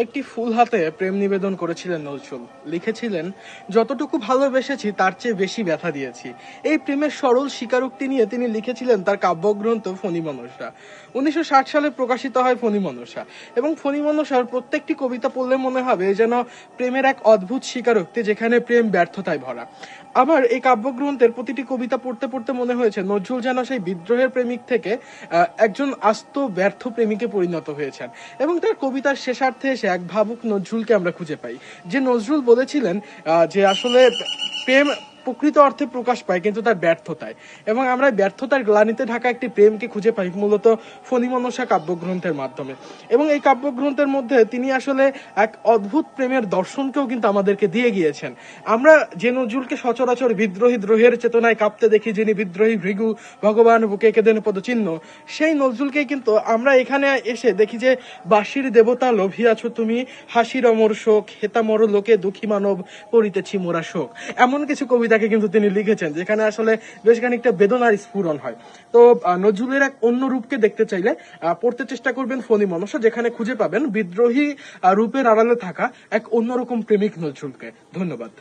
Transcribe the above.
একটি ফুল হাতে প্রেম নিবেদন করেছিলেন নজরুল। লিখেছিলেন, যতটুকু ভালোবেসেছি তার চেয়ে বেশি ব্যথা দিয়েছি। এই প্রেমের সরল স্বীকারোক্তি নিয়ে তিনি লিখেছিলেন তার কাব্যগ্রন্থ ফণীমনসা। 1960 সালে প্রকাশিত হয় ফণীমনসা, এবং ফণীমনসার প্রত্যেকটি কবিতা পড়লে মনে হবে যেন প্রেমের এক অদ্ভুত স্বীকারোক্তি, যেখানে প্রেম ব্যর্থতায় ভরা। আমার এই কাব্যগ্রন্থের প্রতিটি কবিতা পড়তে পড়তে মনে হয়েছে নজরুল যেন সেই বিদ্রোহের প্রেমিক থেকে একজন আস্ত ব্যর্থ প্রেমিকে পরিণত হয়েছেন। এবং তার কবিতার শেষার্থে এসে এক ভাবুক নজরুলকে আমরা খুঁজে পাই, যে নজরুল বলেছিলেন যে আসলে প্রেম প্রকৃত অর্থে প্রকাশ পায় কিন্তু তার ব্যর্থতায়, এবং আমরা ব্যর্থতার গ্লানিতে ঢাকা একটি প্রেমকে খুঁজে পাই মূলত ফণীমনসা কাব্যগ্রন্থের মাধ্যমে। এবং এই কাব্যগ্রন্থের মধ্যে তিনি আসলে এক অদ্ভুত প্রেমের দর্শনকেও কিন্তু আমাদেরকে দিয়ে গিয়েছেন। আমরা যে নজরুলকে সচরাচর বিদ্রোহী দ্রোহের চেতনায় কাঁপতে দেখি, যিনি বিদ্রোহী ভৃগু, ভগবান বুকে কেঁদেন পদচিহ্ন, সেই নজরুলকেই কিন্তু আমরা এখানে এসে দেখি যে বাঁশির দেবতা লোভিয়াছ তুমি, হাসির অমর শোক, হেতামর লোকে দুঃখী মানব করিতেছি মোরা শোক। এমন কিছু কবিতাকে কিন্তু তিনি লিখেছেন যেখানে আসলে বেশ খানিকটা বেদনার স্ফুরণ হয়। তো নজরুলের এক অন্য রূপকে দেখতে চাইলে পড়তে চেষ্টা করবেন ফণীমনসা, যেখানে খুঁজে পাবেন বিদ্রোহী রূপের আড়ালে থাকা এক অন্যরকম প্রেমিক নজরুলকে। ধন্যবাদ।